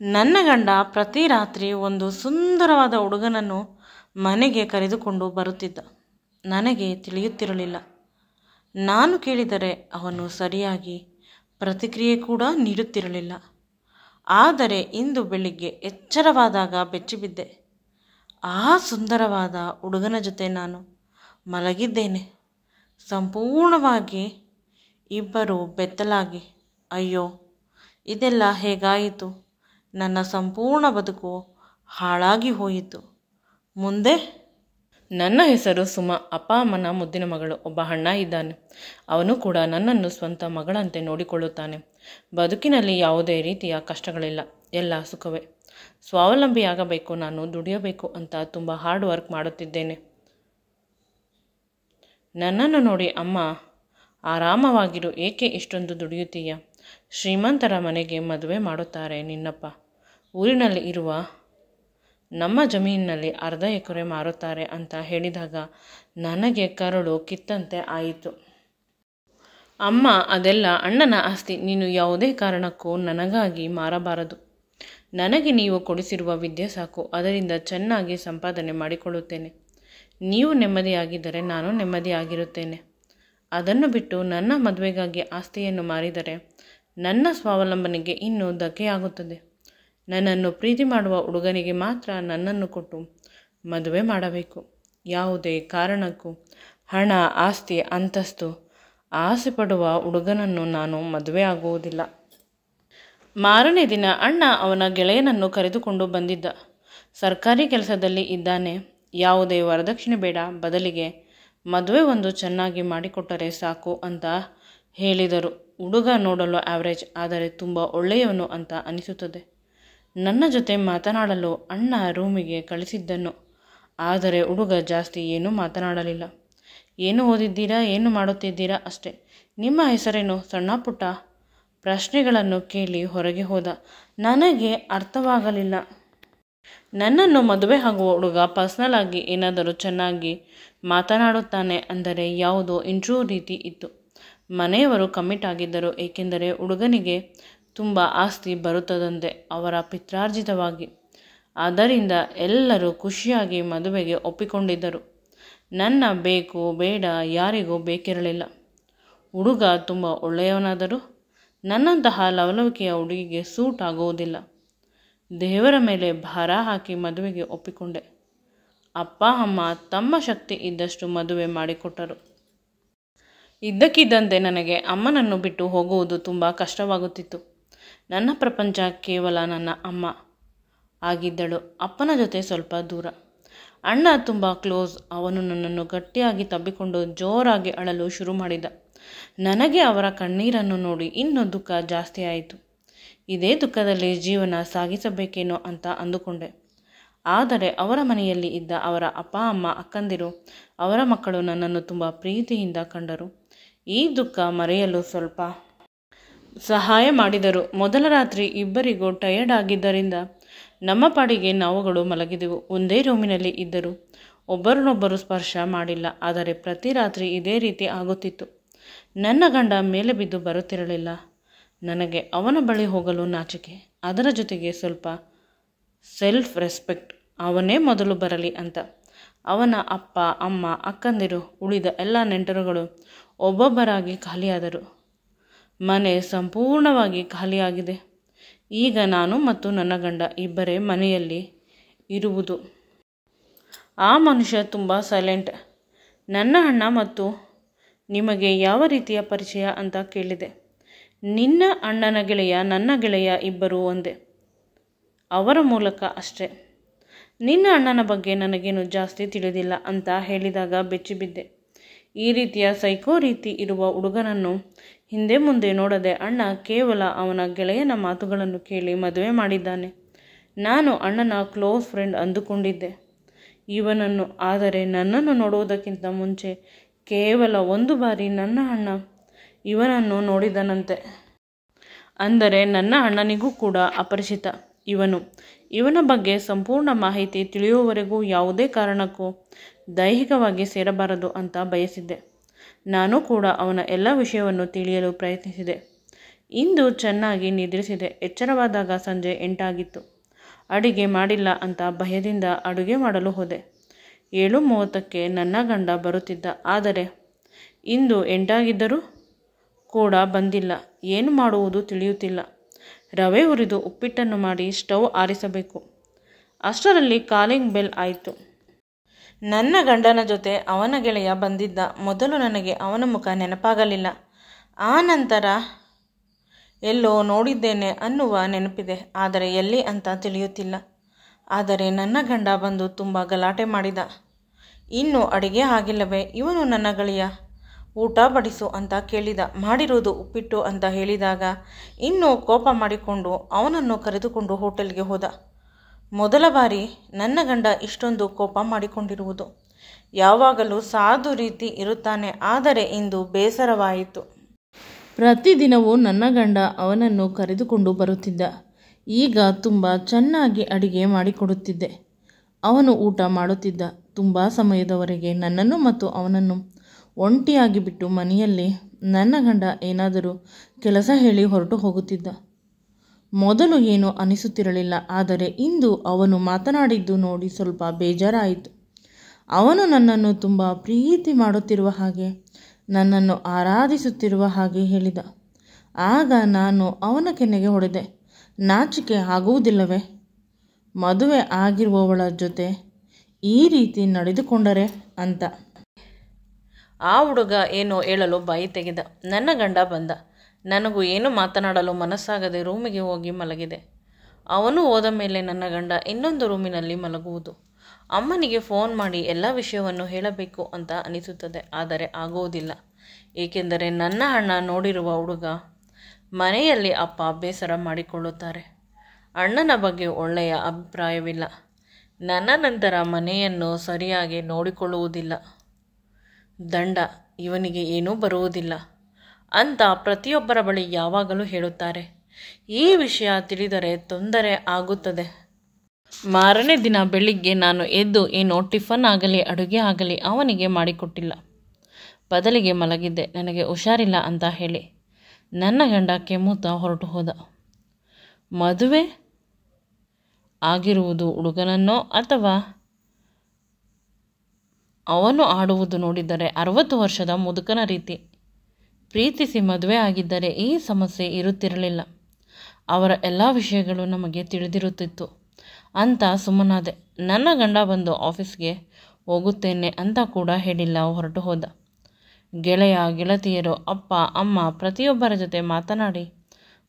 ನನ್ನ ಗಂಡ ಪ್ರತಿ ರಾತ್ರಿ ಒಂದು ಸುಂದರವಾದ ಹುಡುಗನನ್ನು ಮನೆಗೆ ಕರೆದುಕೊಂಡು ಬರುತ್ತಿದ್ದ. ನನಗೆ ತಿಳಿಯುತ್ತಿರಲಿಲ್ಲ. ನಾನು ಕೇಳಿದರೆ ಅವನು ಸರಿಯಾಗಿ ಪ್ರತಿಕ್ರಿಯೆ ಕೂಡ ನೀಡುತ್ತಿರಲಿಲ್ಲ. ಆದರೆ ಇಂದು ಬೆಳಿಗ್ಗೆ ಎಚ್ಚರವಾದಾಗ ಬೆಚ್ಚಿಬಿದ್ದೆ. ಆ ಸುಂದರವಾದ ಹುಡುಗನ ಜೊತೆ ನಾನು ಮಲಗಿದ್ದೇನೆ. ಸಂಪೂರ್ಣವಾಗಿ ಇಬ್ಬರು ಬೆತ್ತಲಾಗಿ. ಅಯ್ಯೋ, ಇದೆಲ್ಲ ಹೇಗಾಯಿತು? ನನ್ನ ಸಂಪೂರ್ಣ ಬದುಕು ಹಾಳಾಗಿ ಹೋಯಿತು. ಮುಂದೆ ನನ್ನ ಹೆಸರು ಸುಮಾ. ಅಪ್ಪ ಅಮ್ಮನ ಮುದ್ದಿನ ಮಗಳು. ಒಬ್ಬ ಅಣ್ಣ ಇದ್ದಾನೆ. ಅವನು ಕೂಡ ನನ್ನನ್ನು ಸ್ವಂತ ಮಗಳಂತೆ ನೋಡಿಕೊಳ್ಳುತ್ತಾನೆ. ಬದುಕಿನಲ್ಲಿ ಯಾವುದೇ ರೀತಿಯ ಕಷ್ಟಗಳಿಲ್ಲ, ಎಲ್ಲ ಸುಖವೇ. ಸ್ವಾವಲಂಬಿಯಾಗಬೇಕು, ನಾನು ದುಡಿಯಬೇಕು ಅಂತ ತುಂಬ ಹಾರ್ಡ್ ವರ್ಕ್ ಮಾಡುತ್ತಿದ್ದೇನೆ. ನನ್ನನ್ನು ನೋಡಿ ಅಮ್ಮ, ಆರಾಮವಾಗಿರು, ಏಕೆ ಇಷ್ಟೊಂದು ದುಡಿಯುತ್ತೀಯ? ಶ್ರೀಮಂತರ ಮನೆಗೆ ಮದುವೆ ಮಾಡುತ್ತಾರೆ ನಿನ್ನಪ್ಪ. ಊರಿನಲ್ಲಿ ಇರುವ ನಮ್ಮ ಜಮೀನಿನಲ್ಲಿ 1/2 ಎಕರೆ ಮಾರುತ್ತಾರೆ ಅಂತ ಹೇಳಿದಾಗ ನನಗೆ ಕರುಳು ಕಿತ್ತಂತೆ ಆಯಿತು. ಅಮ್ಮ, ಅದೆಲ್ಲ ಅಣ್ಣನ ಆಸ್ತಿ, ನೀನು ಯಾವುದೇ ಕಾರಣಕ್ಕೂ ನನಗಾಗಿ ಮಾರಬಾರದು. ನನಗೆ ನೀವು ಕೊಡಿಸಿರುವ ವಿದ್ಯೆ ಸಾಕು, ಅದರಿಂದ ಚೆನ್ನಾಗಿ ಸಂಪಾದನೆ ಮಾಡಿಕೊಳ್ಳುತ್ತೇನೆ. ನೀವು ನೆಮ್ಮದಿಯಾಗಿದ್ದರೆ ನಾನು ನೆಮ್ಮದಿಯಾಗಿರುತ್ತೇನೆ. ಅದನ್ನು ಬಿಟ್ಟು ನನ್ನ ಮದುವೆಗಾಗಿ ಆಸ್ತಿಯನ್ನು ಮಾರಿದರೆ ನನ್ನ ಸ್ವಾವಲಂಬನೆಗೆ ಇನ್ನೂ ಧಕ್ಕೆಯಾಗುತ್ತದೆ. ನನ್ನನ್ನು ಪ್ರೀತಿ ಮಾಡುವ ಹುಡುಗನಿಗೆ ಮಾತ್ರ ನನ್ನನ್ನು ಕೊಟ್ಟು ಮದುವೆ ಮಾಡಬೇಕು. ಯಾವುದೇ ಕಾರಣಕ್ಕೂ ಹಣ, ಆಸ್ತಿ, ಅಂತಸ್ತು ಆಸೆ ಪಡುವ ಹುಡುಗನನ್ನು ನಾನು ಮದುವೆ ಆಗುವುದಿಲ್ಲ. ಮಾರನೇ ದಿನ ಅಣ್ಣ ಅವನ ಗೆಳೆಯನನ್ನು ಕರೆದುಕೊಂಡು ಬಂದಿದ್ದ. ಸರ್ಕಾರಿ ಕೆಲಸದಲ್ಲಿ ಇದ್ದಾನೆ. ಯಾವುದೇ ವರದಕ್ಷಿಣೆ ಬೇಡ, ಬದಲಿಗೆ ಮದುವೆ ಒಂದು ಚೆನ್ನಾಗಿ ಮಾಡಿಕೊಟ್ಟರೆ ಸಾಕು ಅಂತ ಹೇಳಿದರು. ಹುಡುಗ ನೋಡಲು ಆವ್ರೇಜ್, ಆದರೆ ತುಂಬ ಒಳ್ಳೆಯವನು ಅಂತ ಅನಿಸುತ್ತದೆ. ನನ್ನ ಜೊತೆ ಮಾತನಾಡಲು ಅಣ್ಣ ರೂಮಿಗೆ ಕಳಿಸಿದ್ದನು. ಆದರೆ ಹುಡುಗ ಜಾಸ್ತಿ ಏನೂ ಮಾತನಾಡಲಿಲ್ಲ. ಏನು ಓದಿದ್ದೀರಾ, ಏನು ಮಾಡುತ್ತಿದ್ದೀರಾ ಅಷ್ಟೇ. ನಿಮ್ಮ ಹೆಸರೇನು? ಸಣ್ಣ ಪುಟ್ಟ ಪ್ರಶ್ನೆಗಳನ್ನು ಕೇಳಿ ಹೊರಗೆ ಹೋದ. ನನಗೆ ಅರ್ಥವಾಗಲಿಲ್ಲ. ನನ್ನನ್ನು ಮದುವೆ ಆಗುವ ಹುಡುಗ ಪರ್ಸ್ನಲ್ ಆಗಿ ಏನಾದರೂ ಚೆನ್ನಾಗಿ ಮಾತನಾಡುತ್ತಾನೆ ಅಂದರೆ ಯಾವುದೋ ಇಂಟ್ರ್ಯೂ ರೀತಿ ಇತ್ತು. ಮನೆಯವರು ಕಮಿಟ್ ಆಗಿದ್ದರು, ಏಕೆಂದರೆ ಹುಡುಗನಿಗೆ ತುಂಬ ಆಸ್ತಿ ಬರುತ್ತದಂತೆ ಅವರ ಪಿತ್ರಾರ್ಜಿತವಾಗಿ. ಆದ್ದರಿಂದ ಎಲ್ಲರೂ ಖುಷಿಯಾಗಿ ಮದುವೆಗೆ ಒಪ್ಪಿಕೊಂಡಿದ್ದರು. ನನ್ನ ಬೇಕು ಬೇಡ ಯಾರಿಗೂ ಬೇಕಿರಲಿಲ್ಲ. ಹುಡುಗ ತುಂಬ ಒಳ್ಳೆಯವನಾದರೂ ನನ್ನಂತಹ ಲವಲವಿಕೆಯ ಹುಡುಗಿಗೆ ಸೂಟ್ ಆಗುವುದಿಲ್ಲ. ದೇವರ ಮೇಲೆ ಭಾರ ಹಾಕಿ ಮದುವೆಗೆ ಒಪ್ಪಿಕೊಂಡೆ. ಅಪ್ಪ ಅಮ್ಮ ತಮ್ಮ ಶಕ್ತಿ ಇದ್ದಷ್ಟು ಮದುವೆ ಮಾಡಿಕೊಟ್ಟರು. ಇದ್ದಕ್ಕಿದ್ದಂತೆ ನನಗೆ ಅಮ್ಮನನ್ನು ಬಿಟ್ಟು ಹೋಗುವುದು ತುಂಬ ಕಷ್ಟವಾಗುತ್ತಿತ್ತು. ನನ್ನ ಪ್ರಪಂಚ ಕೇವಲ ನನ್ನ ಅಮ್ಮ ಆಗಿದ್ದಳು. ಅಪ್ಪನ ಜೊತೆ ಸ್ವಲ್ಪ ದೂರ. ಅಣ್ಣ ತುಂಬ ಕ್ಲೋಸ್. ಅವನು ನನ್ನನ್ನು ಗಟ್ಟಿಯಾಗಿ ತಬ್ಬಿಕೊಂಡು ಜೋರಾಗಿ ಅಳಲು ಶುರು ಮಾಡಿದ. ನನಗೆ ಅವರ ಕಣ್ಣೀರನ್ನು ನೋಡಿ ಇನ್ನೂ ದುಃಖ ಜಾಸ್ತಿ ಆಯಿತು. ಇದೇ ದುಃಖದಲ್ಲಿ ಜೀವನ ಸಾಗಿಸಬೇಕೇನೋ ಅಂತ ಅಂದುಕೊಂಡೆ. ಆದರೆ ಅವರ ಮನೆಯಲ್ಲಿ ಇದ್ದ ಅವರ ಅಪ್ಪ ಅಮ್ಮ, ಅಕ್ಕಂದಿರು, ಅವರ ಮಕ್ಕಳು ನನ್ನನ್ನು ತುಂಬ ಪ್ರೀತಿಯಿಂದ ಕಂಡರು. ಈ ದುಃಖ ಮರೆಯಲು ಸ್ವಲ್ಪ ಸಹಾಯ ಮಾಡಿದರು. ಮೊದಲ ರಾತ್ರಿ ಇಬ್ಬರಿಗೂ ಟಯರ್ಡ್ ಆಗಿದ್ದರಿಂದ ನಮ್ಮ ಪಾಡಿಗೆ ನಾವುಗಳು ಮಲಗಿದೆವು. ಒಂದೇ ರೂಮಿನಲ್ಲಿ ಇದ್ದರೂ ಒಬ್ಬರನ್ನೊಬ್ಬರು ಸ್ಪರ್ಶ ಮಾಡಿಲ್ಲ. ಆದರೆ ಪ್ರತಿ ರಾತ್ರಿ ಇದೇ ರೀತಿ ಆಗುತ್ತಿತ್ತು. ನನ್ನ ಗಂಡ ಮೇಲೆ ಬಿದ್ದು ಬರುತ್ತಿರಲಿಲ್ಲ. ನನಗೆ ಅವನ ಬಳಿ ಹೋಗಲು ನಾಚಿಕೆ, ಅದರ ಜೊತೆಗೆ ಸ್ವಲ್ಪ ಸೆಲ್ಫ್ ರೆಸ್ಪೆಕ್ಟ್. ಅವನೇ ಮೊದಲು ಬರಲಿ ಅಂತ. ಅವನ ಅಪ್ಪ ಅಮ್ಮ, ಅಕ್ಕಂದಿರು, ಉಳಿದ ಎಲ್ಲ ನೆಂಟರುಗಳು ಒಬ್ಬೊಬ್ಬರಾಗಿ ಖಾಲಿಯಾದರು. ಮನೆ ಸಂಪೂರ್ಣವಾಗಿ ಖಾಲಿಯಾಗಿದೆ. ಈಗ ನಾನು ಮತ್ತು ನನ್ನ ಗಂಡ ಇಬ್ಬರೇ ಮನೆಯಲ್ಲಿ ಇರುವುದು. ಆ ಮನುಷ್ಯ ತುಂಬ ಸೈಲೆಂಟ್. ನನ್ನ ಅಣ್ಣ ಮತ್ತು ನಿಮಗೆ ಯಾವ ರೀತಿಯ ಪರಿಚಯ ಅಂತ ಕೇಳಿದೆ. ನಿನ್ನ ಅಣ್ಣನ ಗೆಳೆಯ, ನನ್ನ ಗೆಳೆಯ ಇಬ್ಬರೂ ಒಂದೇ, ಅವರ ಮೂಲಕ ಅಷ್ಟೇ. ನಿನ್ನ ಅಣ್ಣನ ಬಗ್ಗೆ ನನಗೇನು ಜಾಸ್ತಿ ತಿಳಿದಿಲ್ಲ ಅಂತ ಹೇಳಿದಾಗ ಬೆಚ್ಚಿಬಿದ್ದೆ. ಈ ರೀತಿಯ ಸೈಕೋ ರೀತಿ ಇರುವ ಹುಡುಗನನ್ನು ಹಿಂದೆ ಮುಂದೆ ನೋಡದೆ ಅಣ್ಣ ಕೇವಲ ಅವನ ಗೆಳೆಯನ ಮಾತುಗಳನ್ನು ಕೇಳಿ ಮದುವೆ ಮಾಡಿದ್ದಾನೆ. ನಾನು ಅಣ್ಣನ ಕ್ಲೋಸ್ ಫ್ರೆಂಡ್ ಅಂದುಕೊಂಡಿದ್ದೆ ಇವನನ್ನು. ಆದರೆ ನನ್ನನ್ನು ನೋಡುವುದಕ್ಕಿಂತ ಮುಂಚೆ ಕೇವಲ ಒಂದು ಬಾರಿ ನನ್ನ ಅಣ್ಣ ಇವನನ್ನು ನೋಡಿದನಂತೆ. ಅಂದರೆ ನನ್ನ ಅಣ್ಣನಿಗೂ ಕೂಡ ಅಪರಿಚಿತ ಇವನ ಬಗ್ಗೆ ಸಂಪೂರ್ಣ ಮಾಹಿತಿ ತಿಳಿಯುವವರೆಗೂ ಯಾವುದೇ ಕಾರಣಕ್ಕೂ ದೈಹಿಕವಾಗಿ ಸೇರಬಾರದು ಅಂತ ಬಯಸಿದ್ದೆ. ನಾನು ಕೂಡ ಅವನ ಎಲ್ಲ ವಿಷಯವನ್ನು ತಿಳಿಯಲು ಪ್ರಯತ್ನಿಸಿದೆ. ಇಂದು ಚೆನ್ನಾಗಿ ನಿದ್ರಿಸಿದೆ. ಎಚ್ಚರವಾದಾಗ ಸಂಜೆ 8 ಆಗಿತ್ತು. ಅಡಿಗೆ ಮಾಡಿಲ್ಲ ಅಂತ ಭಯದಿಂದ ಅಡುಗೆ ಮಾಡಲು ಹೋದೆ. 7:30ಕ್ಕೆ ನನ್ನ ಗಂಡ ಬರುತ್ತಿದ್ದ. ಆದರೆ ಇಂದು 8 ಆಗಿದ್ದರೂ ಕೂಡ ಬಂದಿಲ್ಲ. ಏನು ಮಾಡುವುದು ತಿಳಿಯುತ್ತಿಲ್ಲ. ರವೆ ಹುರಿದು ಉಪ್ಪಿಟ್ಟನ್ನು ಮಾಡಿ ಸ್ಟವ್ ಆರಿಸಬೇಕು. ಅಷ್ಟರಲ್ಲಿ ಕಾಲಿಂಗ್ ಬೆಲ್ ಆಯಿತು. ನನ್ನ ಗಂಡನ ಜೊತೆ ಅವನ ಗೆಳೆಯ ಬಂದಿದ್ದ. ಮೊದಲು ನನಗೆ ಅವನ ಮುಖ ನೆನಪಾಗಲಿಲ್ಲ. ಆ ನಂತರ ಎಲ್ಲೋ ನೋಡಿದ್ದೇನೆ ಅನ್ನುವ ನೆನಪಿದೆ. ಆದರೆ ಎಲ್ಲಿ ಅಂತ ತಿಳಿಯುತ್ತಿಲ್ಲ. ಆದರೆ ನನ್ನ ಗಂಡ ಬಂದು ತುಂಬ ಗಲಾಟೆ ಮಾಡಿದ. ಇನ್ನೂ ಅಡಿಗೆ ಆಗಿಲ್ಲವೇ? ಇವನು ನನ್ನ ಗೆಳೆಯ. ಊಟ ಬಡಿಸು ಅಂತ ಕೇಳಿದ. ಮಾಡಿರುವುದು ಉಪ್ಪಿಟ್ಟು ಅಂತ ಹೇಳಿದಾಗ ಇನ್ನೂ ಕೋಪ ಮಾಡಿಕೊಂಡು ಅವನನ್ನು ಕರೆದುಕೊಂಡು ಹೋಟೆಲ್ಗೆ ಹೋದ. ಮೊದಲ ಬಾರಿ ನನ್ನ ಗಂಡ ಇಷ್ಟೊಂದು ಕೋಪ ಮಾಡಿಕೊಂಡಿರುವುದು. ಯಾವಾಗಲೂ ಸಾಧು ರೀತಿ ಇರುತ್ತಾನೆ. ಆದರೆ ಇಂದು ಬೇಸರವಾಯಿತು. ಪ್ರತಿದಿನವೂ ನನ್ನ ಗಂಡ ಅವನನ್ನು ಕರೆದುಕೊಂಡು ಬರುತ್ತಿದ್ದ. ಈಗ ತುಂಬ ಚೆನ್ನಾಗಿ ಅಡಿಗೆ ಮಾಡಿಕೊಡುತ್ತಿದ್ದೆ. ಅವನು ಊಟ ಮಾಡುತ್ತಿದ್ದ. ತುಂಬ ಸಮಯದವರೆಗೆ ನನ್ನನ್ನು ಮತ್ತು ಅವನನ್ನು ಒಂಟಿಯಾಗಿ ಬಿಟ್ಟು ಮನೆಯಲ್ಲಿ ನನ್ನ ಗಂಡ ಏನಾದರೂ ಕೆಲಸ ಹೇಳಿ ಹೊರಟು ಹೋಗುತ್ತಿದ್ದ. ಮೊದಲು ಏನೂ ಅನಿಸುತ್ತಿರಲಿಲ್ಲ. ಆದರೆ ಇಂದು ಅವನು ಮಾತನಾಡಿದ್ದು ನೋಡಿ ಸ್ವಲ್ಪ ಬೇಜಾರಾಯಿತು. ಅವನು ನನ್ನನ್ನು ತುಂಬ ಪ್ರೀತಿ ಮಾಡುತ್ತಿರುವ ಹಾಗೆ, ನನ್ನನ್ನು ಆರಾಧಿಸುತ್ತಿರುವ ಹಾಗೆ ಹೇಳಿದ. ಆಗ ನಾನು ಅವನ ಕೆನ್ನೆಗೆ ಹೊಡೆದೆ. ನಾಚಿಕೆ ಆಗುವುದಿಲ್ಲವೇ? ಮದುವೆ ಆಗಿರುವವಳ ಜೊತೆ ಈ ರೀತಿ ನಡೆದುಕೊಂಡರೆ ಅಂತ. ಆ ಹುಡುಗ ಏನೋ ಹೇಳಲು ಬಾಯಿ ತೆಗೆದ. ನನ್ನ ಗಂಡ ಬಂದ. ನನಗೂ ಏನು ಮಾತನಾಡಲು ಮನಸ್ಸಾಗದೆ ರೂಮಿಗೆ ಹೋಗಿ ಮಲಗಿದೆ. ಅವನು ಹೋದ ಮೇಲೆ ನನ್ನ ಗಂಡ ಇನ್ನೊಂದು ರೂಮಿನಲ್ಲಿ ಮಲಗುವುದು. ಅಮ್ಮನಿಗೆ ಫೋನ್ ಮಾಡಿ ಎಲ್ಲ ವಿಷಯವನ್ನು ಹೇಳಬೇಕು ಅಂತ ಅನಿಸುತ್ತದೆ. ಆದರೆ ಆಗುವುದಿಲ್ಲ. ಏಕೆಂದರೆ ನನ್ನ ಅಣ್ಣ ನೋಡಿರುವ ಹುಡುಗ. ಮನೆಯಲ್ಲಿ ಅಪ್ಪ ಬೇಸರ ಮಾಡಿಕೊಳ್ಳುತ್ತಾರೆ. ಅಣ್ಣನ ಬಗ್ಗೆ ಒಳ್ಳೆಯ ಅಭಿಪ್ರಾಯವಿಲ್ಲ. ನನ್ನ ನಂತರ ಮನೆಯನ್ನು ಸರಿಯಾಗಿ ನೋಡಿಕೊಳ್ಳುವುದಿಲ್ಲ. ದಂಡ, ಇವನಿಗೆ ಏನೂ ಬರುವುದಿಲ್ಲ ಅಂತ ಪ್ರತಿಯೊಬ್ಬರ ಬಳಿ ಯಾವಾಗಲೂ ಹೇಳುತ್ತಾರೆ. ಈ ವಿಷಯ ತಿಳಿದರೆ ತೊಂದರೆ ಆಗುತ್ತದೆ. ಮಾರನೇ ದಿನ ಬೆಳಿಗ್ಗೆ ನಾನು ಎದ್ದು ಏನೋ ಟಿಫನ್ ಆಗಲಿ ಅಡುಗೆ ಆಗಲಿ ಅವನಿಗೆ ಮಾಡಿಕೊಟ್ಟಿಲ್ಲ. ಬದಲಿಗೆ ಮಲಗಿದ್ದೆ. ನನಗೆ ಹುಷಾರಿಲ್ಲ ಅಂತ ಹೇಳಿ ನನ್ನ ಗಂಡ ಕೆಮ್ಮುತ್ತಾ ಹೊರಟು ಹೋದ. ಮದುವೆ ಆಗಿರುವುದು ಹುಡುಗನನ್ನೋ ಅಥವಾ ಅವನು ಆಡುವುದು ನೋಡಿದರೆ 60 ವರ್ಷದ ಮುದುಕನ ರೀತಿ. ಪ್ರೀತಿಸಿ ಮದುವೆ ಆಗಿದ್ದರೆ ಈ ಸಮಸ್ಯೆ ಇರುತ್ತಿರಲಿಲ್ಲ. ಅವರ ಎಲ್ಲ ವಿಷಯಗಳು ನಮಗೆ ತಿಳಿದಿರುತ್ತಿತ್ತು ಅಂತ ಸುಮ್ಮನಾದೆ. ನನ್ನ ಗಂಡ ಬಂದು ಆಫೀಸ್ಗೆ ಹೋಗುತ್ತೇನೆ ಅಂತ ಕೂಡ ಹೇಳಿಲ್ಲ, ಹೊರಟು ಹೋದ. ಗೆಳೆಯ ಗೆಳತಿಯರು, ಅಪ್ಪ ಅಮ್ಮ ಪ್ರತಿಯೊಬ್ಬರ ಜೊತೆ ಮಾತನಾಡಿ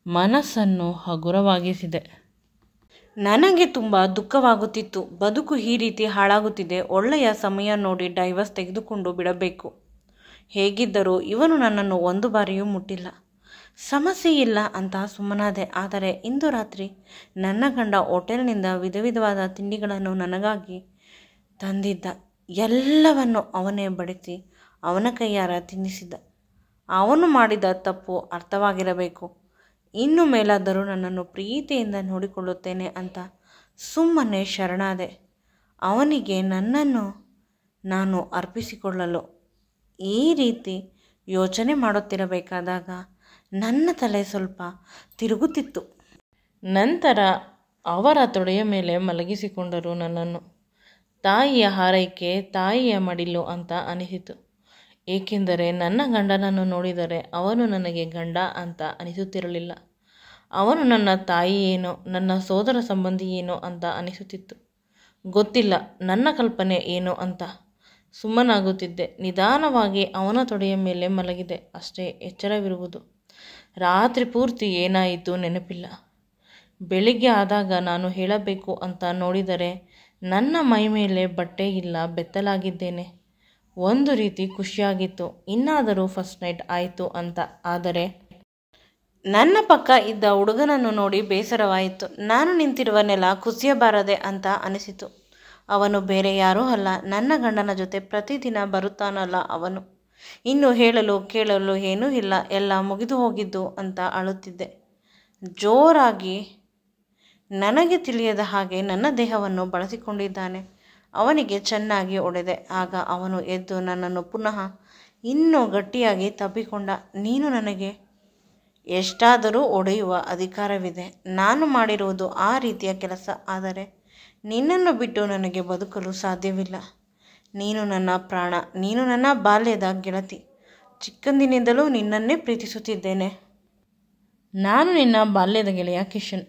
ಮನಸ್ಸನ್ನು ಹಗುರವಾಗಿಸಿದೆ. ನನಗೆ ತುಂಬ ದುಃಖವಾಗುತ್ತಿತ್ತು. ಬದುಕು ಈ ರೀತಿ ಹಾಳಾಗುತ್ತಿದೆ. ಒಳ್ಳೆಯ ಸಮಯ ನೋಡಿ ಡೈವರ್ಸ್ ತೆಗೆದುಕೊಂಡು ಬಿಡಬೇಕು. ಹೇಗಿದ್ದರೂ ಇವನು ನನ್ನನ್ನು ಒಂದು ಬಾರಿಯೂ ಮುಟ್ಟಿಲ್ಲ. ಸಮಸ್ಯೆ ಇಲ್ಲ ಅಂತ ಸುಮ್ಮನಾದೆ. ಆದರೆ ಇಂದು ರಾತ್ರಿ ನನ್ನ ಗಂಡ ಹೋಟೆಲ್ನಿಂದ ವಿಧ ವಿಧವಾದ ತಿಂಡಿಗಳನ್ನು ನನಗಾಗಿ ತಂದಿದ್ದ. ಎಲ್ಲವನ್ನು ಅವನೇ ಬಡಿಸಿ ಅವನ ಕೈಯಾರ ತಿನ್ನಿಸಿದ್ದ. ಅವನು ಮಾಡಿದ ತಪ್ಪು ಅರ್ಥವಾಗಿರಬೇಕು. ಇನ್ನು ಮೇಲಾದರೂ ನನ್ನನ್ನು ಪ್ರೀತಿಯಿಂದ ನೋಡಿಕೊಳ್ಳುತ್ತೇನೆ ಅಂತ ಸುಮ್ಮನೆ ಶರಣಾದೆ. ಅವನಿಗೆ ನನ್ನನ್ನು ನಾನು ಅರ್ಪಿಸಿಕೊಳ್ಳಲು. ಈ ರೀತಿ ಯೋಚನೆ ಮಾಡುತ್ತಿರಬೇಕಾದಾಗ ನನ್ನ ತಲೆ ಸ್ವಲ್ಪ ತಿರುಗುತ್ತಿತ್ತು. ನಂತರ ಅವರ ತೊಡೆಯ ಮೇಲೆ ಮಲಗಿಸಿಕೊಂಡರು ನನ್ನನ್ನು. ತಾಯಿಯ ಹಾರೈಕೆ, ತಾಯಿಯ ಮಡಿಲು ಅಂತ ಅನಿಸಿತು. ಏಕೆಂದರೆ ನನ್ನ ಗಂಡನನ್ನು ನೋಡಿದರೆ ಅವನು ನನಗೆ ಗಂಡ ಅಂತ ಅನಿಸುತ್ತಿರಲಿಲ್ಲ. ಅವನು ನನ್ನ ತಾಯಿ ಏನೋ, ನನ್ನ ಸೋದರ ಸಂಬಂಧಿ ಏನೋ ಅಂತ ಅನಿಸುತ್ತಿತ್ತು. ಗೊತ್ತಿಲ್ಲ, ನನ್ನ ಕಲ್ಪನೆ ಏನೋ ಅಂತ ಸುಮ್ಮನಾಗುತ್ತಿದ್ದೆ. ನಿಧಾನವಾಗಿ ಅವನ ತೊಡೆಯ ಮೇಲೆ ಮಲಗಿದೆ. ಅಷ್ಟೇ ಎಚ್ಚರವಿರುವುದು. ರಾತ್ರಿ ಪೂರ್ತಿ ಏನಾಯಿತು ನೆನಪಿಲ್ಲ. ಬೆಳಿಗ್ಗೆ ಆದಾಗ ನಾನು ಹೇಳಬೇಕು ಅಂತ ನೋಡಿದರೆ ನನ್ನ ಮೈ ಮೇಲೆ ಬಟ್ಟೆ ಇಲ್ಲ, ಬೆತ್ತಲಾಗಿದ್ದೇನೆ. ಒಂದು ರೀತಿ ಖುಷಿಯಾಗಿತ್ತು, ಇನ್ನಾದರೂ ಫಸ್ಟ್ ನೈಟ್ ಆಯಿತು ಅಂತ. ಆದರೆ ನನ್ನ ಪಕ್ಕ ಇದ್ದ ಹುಡುಗನನ್ನು ನೋಡಿ ಬೇಸರವಾಯಿತು. ನಾನು ನಿಂತಿರುವ ನೆಲ ಕುಸಿಯಬಾರದೆ ಅಂತ ಅನಿಸಿತು. ಅವನು ಬೇರೆ ಯಾರೂ ಅಲ್ಲ, ನನ್ನ ಗಂಡನ ಜೊತೆ ಪ್ರತಿದಿನ ಬರುತ್ತಾನಲ್ಲ ಅವನು. ಇನ್ನು ಹೇಳಲು ಕೇಳಲು ಏನೂ ಇಲ್ಲ, ಎಲ್ಲ ಮುಗಿದು ಹೋಗಿದ್ದು ಅಂತ ಅಳುತ್ತಿದ್ದೆ. ಜೋರಾಗಿ ನನಗೆ ತಿಳಿಯದ ಹಾಗೆ ನನ್ನ ದೇಹವನ್ನು ಬಳಸಿಕೊಂಡಿದ್ದಾನೆ. ಅವನಿಗೆ ಚೆನ್ನಾಗಿ ಹೊಡೆದೆ. ಆಗ ಅವನು ಎದ್ದು ನನ್ನನ್ನು ಪುನಃ ಇನ್ನೂ ಗಟ್ಟಿಯಾಗಿ ತಬ್ಬಿಕೊಂಡ. ನೀನು ನನಗೆ ಎಷ್ಟಾದರೂ ಒಡೆಯುವ ಅಧಿಕಾರವಿದೆ. ನಾನು ಮಾಡಿರುವುದು ಆ ರೀತಿಯ ಕೆಲಸ. ಆದರೆ ನಿನ್ನನ್ನು ಬಿಟ್ಟು ನನಗೆ ಬದುಕಲು ಸಾಧ್ಯವಿಲ್ಲ. ನೀನು ನನ್ನ ಪ್ರಾಣ, ನೀನು ನನ್ನ ಬಾಲ್ಯದ ಗೆಳತಿ. ಚಿಕ್ಕಂದಿನಿಂದಲೂ ನಿನ್ನನ್ನೇ ಪ್ರೀತಿಸುತ್ತಿದ್ದೇನೆ. ನಾನು ನಿನ್ನ ಬಾಲ್ಯದ ಗೆಳೆಯ ಕಿಶನ್.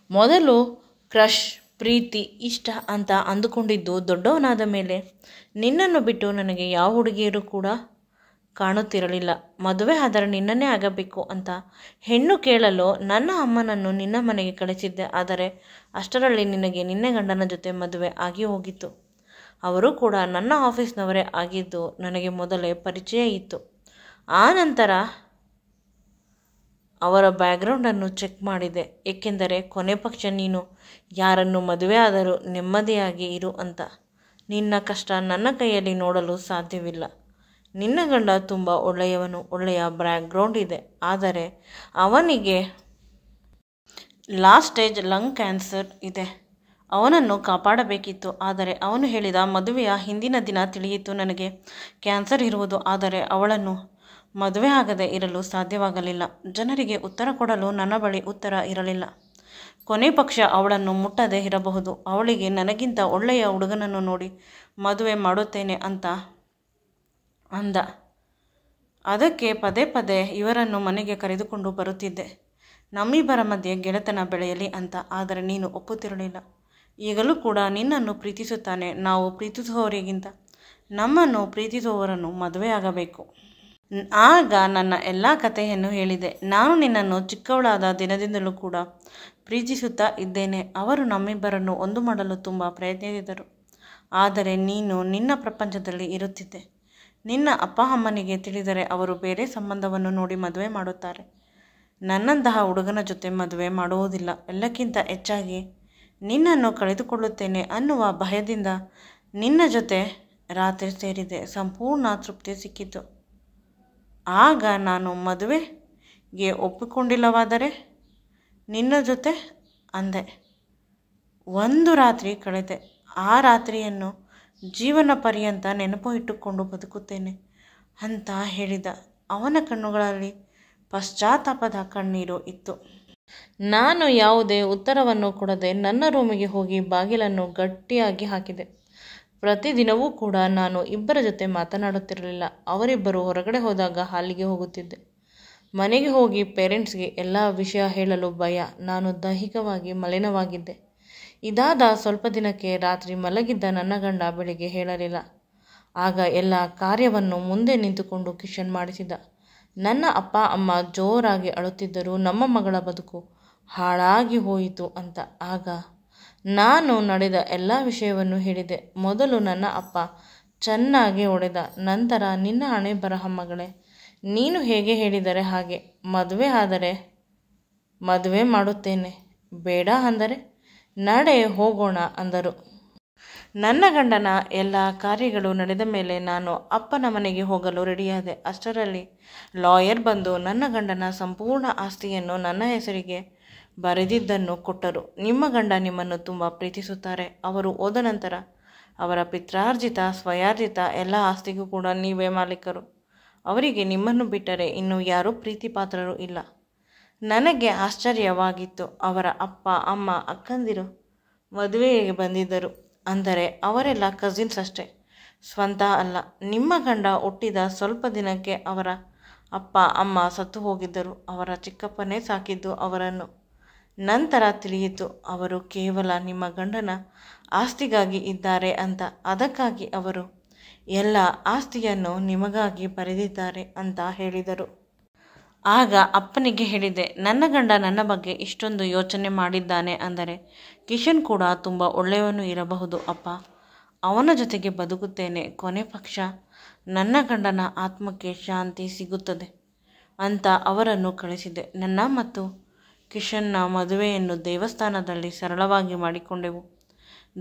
ಮೊದಲು ಕ್ರಶ್, ಪ್ರೀತಿ, ಇಷ್ಟ ಅಂತ ಅಂದುಕೊಂಡಿದ್ದು ದೊಡ್ಡವನಾದ ಮೇಲೆ. ನಿನ್ನನ್ನು ಬಿಟ್ಟು ನನಗೆ ಯಾವ ಹುಡುಗಿಯರು ಕೂಡ ಕಾಣುತ್ತಿರಲಿಲ್ಲ. ಮದುವೆ ಆದರೆ ನಿನ್ನನ್ನೇ ಆಗಬೇಕು ಅಂತ ಹೆಣ್ಣು ಕೇಳಲು ನನ್ನ ಅಮ್ಮನನ್ನು ನಿನ್ನ ಮನೆಗೆ ಕಳಿಸಿದ್ದೆ. ಆದರೆ ಅಷ್ಟರಲ್ಲಿ ನಿನಗೆ ನಿನ್ನ ಗಂಡನ ಜೊತೆ ಮದುವೆ ಆಗಿ ಹೋಗಿತ್ತು. ಅವರು ಕೂಡ ನನ್ನ ಆಫೀಸ್ನವರೇ ಆಗಿದ್ದು ನನಗೆ ಮೊದಲೇ ಪರಿಚಯ ಇತ್ತು. ಆ ನಂತರ ಅವರ ಬ್ಯಾಕ್ಗ್ರೌಂಡನ್ನು ಚೆಕ್ ಮಾಡಿದೆ. ಏಕೆಂದರೆ ಕೊನೆ ಪಕ್ಷ ನೀನು ಯಾರನ್ನು ಮದುವೆ ಆದರೂ ನೆಮ್ಮದಿಯಾಗಿ ಇರು ಅಂತ. ನಿನ್ನ ಕಷ್ಟ ನನ್ನ ಕೈಯಲ್ಲಿ ನೋಡಲು ಸಾಧ್ಯವಿಲ್ಲ. ನಿನ್ನ ಗಂಡ ತುಂಬ ಒಳ್ಳೆಯವನು, ಒಳ್ಳೆಯ ಬ್ಯಾಕ್ಗ್ರೌಂಡ್ ಇದೆ. ಆದರೆ ಅವನಿಗೆ ಲಾಸ್ಟ್ ಸ್ಟೇಜ್ ಲಂಗ್ ಕ್ಯಾನ್ಸರ್ ಇದೆ. ಅವನನ್ನು ಕಾಪಾಡಬೇಕಿತ್ತು. ಆದರೆ ಅವನು ಹೇಳಿದ ಮದುವೆಯ ಹಿಂದಿನ ದಿನ ತಿಳಿಯಿತು ನನಗೆ ಕ್ಯಾನ್ಸರ್ ಇರುವುದು. ಆದರೆ ಅವಳನ್ನು ಮದುವೆ ಆಗದೆ ಇರಲು ಸಾಧ್ಯವಾಗಲಿಲ್ಲ. ಜನರಿಗೆ ಉತ್ತರ ಕೊಡಲು ನನ್ನ ಬಳಿ ಉತ್ತರ ಇರಲಿಲ್ಲ. ಕೊನೆ ಪಕ್ಷ ಅವಳನ್ನು ಮುಟ್ಟದೇ ಇರಬಹುದು. ಅವಳಿಗೆ ನನಗಿಂತ ಒಳ್ಳೆಯ ಹುಡುಗನನ್ನು ನೋಡಿ ಮದುವೆ ಮಾಡುತ್ತೇನೆ ಅಂತ ಅಂದ. ಅದಕ್ಕೆ ಪದೇ ಪದೇ ಇವರನ್ನು ಮನೆಗೆ ಕರೆದುಕೊಂಡು ಬರುತ್ತಿದ್ದೆ. ನಮ್ಮಿಬ್ಬರ ಮಧ್ಯೆ ಗೆಳೆತನ ಬೆಳೆಯಲಿ ಅಂತ. ಆದರೆ ನೀನು ಒಪ್ಪುತ್ತಿರಲಿಲ್ಲ. ಈಗಲೂ ಕೂಡ ನಿನ್ನನ್ನು ಪ್ರೀತಿಸುತ್ತಾನೆ. ನಾವು ಪ್ರೀತಿಸುವವರಿಗಿಂತ ನಮ್ಮನ್ನು ಪ್ರೀತಿಸುವವರನ್ನು ಮದುವೆ ಆಗಬೇಕು. ಆಗ ನನ್ನ ಎಲ್ಲ ಕಥೆಯನ್ನು ಹೇಳಿದೆ. ನಾನು ನಿನ್ನನ್ನು ಚಿಕ್ಕವಳಾದ ದಿನದಿಂದಲೂ ಕೂಡ ಪ್ರೀತಿಸುತ್ತಾ ಇದ್ದೇನೆ. ಅವರು ನಮ್ಮಿಬ್ಬರನ್ನು ಒಂದು ಮಾಡಲು ತುಂಬ ಪ್ರಯತ್ನಿಸಿದರು. ಆದರೆ ನೀನು ನಿನ್ನ ಪ್ರಪಂಚದಲ್ಲಿ ಇರುತ್ತಿದ್ದೆ. ನಿನ್ನ ಅಪ್ಪ ಅಮ್ಮನಿಗೆ ತಿಳಿದರೆ ಅವರು ಬೇರೆ ಸಂಬಂಧವನ್ನು ನೋಡಿ ಮದುವೆ ಮಾಡುತ್ತಾರೆ. ನನ್ನಂತಹ ಹುಡುಗನ ಜೊತೆ ಮದುವೆ ಮಾಡುವುದಿಲ್ಲ. ಎಲ್ಲಕ್ಕಿಂತ ಹೆಚ್ಚಾಗಿ ನಿನ್ನನ್ನು ಕಳೆದುಕೊಳ್ಳುತ್ತೇನೆ ಅನ್ನುವ ಭಯದಿಂದ ನಿನ್ನ ಜೊತೆ ರಾತ್ರಿ ಸೇರಿದೆ. ಸಂಪೂರ್ಣ ತೃಪ್ತಿ ಸಿಕ್ಕಿತು. ಆಗ ನಾನು ಮದುವೆಗೆ ಒಪ್ಪಿಕೊಂಡಿಲ್ಲವಾದರೆ ನಿನ್ನ ಜೊತೆ ಅಂದೆ. ಒಂದು ರಾತ್ರಿ ಕಳೆದೆ. ಆ ರಾತ್ರಿಯನ್ನು ಜೀವನ ಪರ್ಯಂತ ನೆನಪು ಇಟ್ಟುಕೊಂಡು ಬದುಕುತ್ತೇನೆ ಅಂತ ಹೇಳಿದ. ಅವನ ಕಣ್ಣುಗಳಲ್ಲಿ ಪಶ್ಚಾತ್ತಾಪದ ಕಣ್ಣೀರು ಇತ್ತು. ನಾನು ಯಾವುದೇ ಉತ್ತರವನ್ನು ಕೊಡದೆ ನನ್ನ ರೂಮಿಗೆ ಹೋಗಿ ಬಾಗಿಲನ್ನು ಗಟ್ಟಿಯಾಗಿ ಹಾಕಿದೆ. ಪ್ರತಿದಿನವೂ ಕೂಡ ನಾನು ಇಬ್ಬರ ಜೊತೆ ಮಾತನಾಡುತ್ತಿರಲಿಲ್ಲ. ಅವರಿಬ್ಬರು ಹೊರಗಡೆ ಹೋದಾಗ ಹಾಲಿಗೆ ಹೋಗುತ್ತಿದ್ದೆ. ಮನೆಗೆ ಹೋಗಿ ಪೇರೆಂಟ್ಸ್ಗೆ ಎಲ್ಲ ವಿಷಯ ಹೇಳಲು ಭಯ. ನಾನು ದೈಹಿಕವಾಗಿ ಮಲಿನವಾಗಿದ್ದೆ. ಇದಾದ ಸ್ವಲ್ಪ ದಿನಕ್ಕೆ ರಾತ್ರಿ ಮಲಗಿದ್ದ ನನ್ನ ಗಂಡ ಬೆಳಿಗ್ಗೆ ಹೇಳಲಿಲ್ಲ. ಆಗ ಎಲ್ಲ ಕಾರ್ಯವನ್ನು ಮುಂದೆ ನಿಂತುಕೊಂಡು ಕಿಶನ್ ಮಾಡಿಸಿದ. ನನ್ನ ಅಪ್ಪ ಅಮ್ಮ ಜೋರಾಗಿ ಅಳುತ್ತಿದ್ದರು. ನಮ್ಮ ಮಗಳ ಬದುಕು ಹಾಳಾಗಿ ಹೋಯಿತು ಅಂತ. ಆಗ ನಾನು ನಡೆದ ಎಲ್ಲ ವಿಷಯವನ್ನು ಹೇಳಿದೆ. ಮೊದಲು ನನ್ನ ಅಪ್ಪ ಚೆನ್ನಾಗಿ ಹೊಡೆದ. ನಂತರ ನಿನ್ನ ಹಣೆ ಬರಹ ಮಗಳೇ, ನೀನು ಹೇಗೆ ಹೇಳಿದರೆ ಹಾಗೆ. ಮದುವೆ ಆದರೆ ಮದುವೆ ಮಾಡುತ್ತೇನೆ, ಬೇಡ ಅಂದರೆ ನಡೆ ಹೋಗೋಣ ಅಂದರು. ನನ್ನ ಗಂಡನ ಎಲ್ಲ ಕಾರ್ಯಗಳು ನಡೆದ ಮೇಲೆ ನಾನು ಅಪ್ಪನ ಮನೆಗೆ ಹೋಗಲು ರೆಡಿಯಾದೆ. ಅಷ್ಟರಲ್ಲಿ ಲಾಯರ್ ಬಂದು ನನ್ನ ಗಂಡನ ಸಂಪೂರ್ಣ ಆಸ್ತಿಯನ್ನು ನನ್ನ ಹೆಸರಿಗೆ ಬರೆದಿದ್ದನ್ನು ಕೊಟ್ಟರು. ನಿಮ್ಮ ಗಂಡ ನಿಮ್ಮನ್ನು ತುಂಬ ಪ್ರೀತಿಸುತ್ತಾರೆ. ಅವರು ಹೋದ ನಂತರ ಅವರ ಪಿತ್ರಾರ್ಜಿತ ಸ್ವಯಾರ್ಜಿತ ಎಲ್ಲ ಆಸ್ತಿಗೂ ಕೂಡ ನೀವೇ ಮಾಲೀಕರು. ಅವರಿಗೆ ನಿಮ್ಮನ್ನು ಬಿಟ್ಟರೆ ಇನ್ನು ಯಾರೂ ಪ್ರೀತಿ ಪಾತ್ರರು ಇಲ್ಲ. ನನಗೆ ಆಶ್ಚರ್ಯವಾಗಿತ್ತು. ಅವರ ಅಪ್ಪ ಅಮ್ಮ ಅಕ್ಕಂದಿರು ಮದುವೆಗೆ ಬಂದಿದ್ದರು. ಅಂದರೆ ಅವರೆಲ್ಲ ಕಸಿನ್ಸ್ ಅಷ್ಟೇ, ಸ್ವಂತ ಅಲ್ಲ. ನಿಮ್ಮ ಗಂಡ ಹುಟ್ಟಿದ ಸ್ವಲ್ಪ ದಿನಕ್ಕೆ ಅವರ ಅಪ್ಪ ಅಮ್ಮ ಸತ್ತು ಹೋಗಿದ್ದರು. ಅವರ ಚಿಕ್ಕಪ್ಪನೇ ಸಾಕಿದ್ದು ಅವರನ್ನು. ನಂತರ ತಿಳಿಯಿತು ಅವರು ಕೇವಲ ನಿಮ್ಮ ಗಂಡನ ಆಸ್ತಿಗಾಗಿ ಇದ್ದಾರೆ ಅಂತ. ಅದಕ್ಕಾಗಿ ಅವರು ಎಲ್ಲ ಆಸ್ತಿಯನ್ನು ನಿಮಗಾಗಿ ಬರೆದಿದ್ದಾರೆ ಅಂತ ಹೇಳಿದರು. ಆಗ ಅಪ್ಪನಿಗೆ ಹೇಳಿದೆ, ನನ್ನ ಗಂಡ ನನ್ನ ಬಗ್ಗೆ ಇಷ್ಟೊಂದು ಯೋಚನೆ ಮಾಡಿದ್ದಾನೆ ಅಂದರೆ ಕಿಶನ್ ಕೂಡ ತುಂಬ ಒಳ್ಳೆಯವನು ಇರಬಹುದು ಅಪ್ಪ. ಅವನ ಜೊತೆಗೆ ಬದುಕುತ್ತೇನೆ. ಕೊನೆ ಪಕ್ಷ ನನ್ನ ಗಂಡನ ಆತ್ಮಕ್ಕೆ ಶಾಂತಿ ಸಿಗುತ್ತದೆ ಅಂತ ಅವರನ್ನು ಕಳಿಸಿದೆ. ನನ್ನ ಮತ್ತು ಕಿಶನ್ನ ಮದುವೆಯನ್ನು ದೇವಸ್ಥಾನದಲ್ಲಿ ಸರಳವಾಗಿ ಮಾಡಿಕೊಂಡೆವು.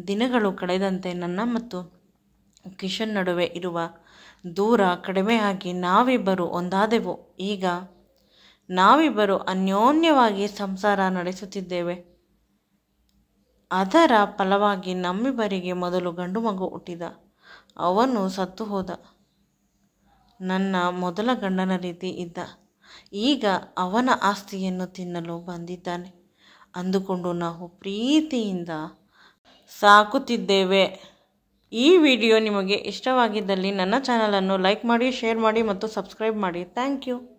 ದಿನಗಳು ಕಳೆದಂತೆ ನನ್ನ ಮತ್ತು ಕಿಶನ್ ನಡುವೆ ಇರುವ ದೂರ ಕಡಿಮೆಯಾಗಿ ನಾವಿಬ್ಬರು ಒಂದಾದೆವು. ಈಗ ನಾವಿಬ್ಬರು ಅನ್ಯೋನ್ಯವಾಗಿ ಸಂಸಾರ ನಡೆಸುತ್ತಿದ್ದೇವೆ. ಅದರ ಫಲವಾಗಿ ನಮ್ಮಿಬ್ಬರಿಗೆ ಮೊದಲು ಗಂಡು ಮಗು ಹುಟ್ಟಿದ. ಅವನು ಸತ್ತು ಹೋದ. ನನ್ನ ಮೊದಲ ಗಂಡನ ರೀತಿ ಇದ್ದ. ಈಗ ಅವನ ಆಸ್ತಿಯನ್ನು ತಿನ್ನಲು ಬಂದಿದ್ದಾನೆ ಅಂದುಕೊಂಡು ನಾವು ಪ್ರೀತಿಯಿಂದ ಸಾಕುತ್ತಿದ್ದೇವೆ. ಈ ವಿಡಿಯೋ ನಿಮಗೆ ಇಷ್ಟವಾಗಿದ್ದಲ್ಲಿ ನನ್ನ ಚಾನಲನ್ನು ಲೈಕ್ ಮಾಡಿ, ಶೇರ್ ಮಾಡಿ ಮತ್ತು ಸಬ್ಸ್ಕ್ರೈಬ್ ಮಾಡಿ. Thank you.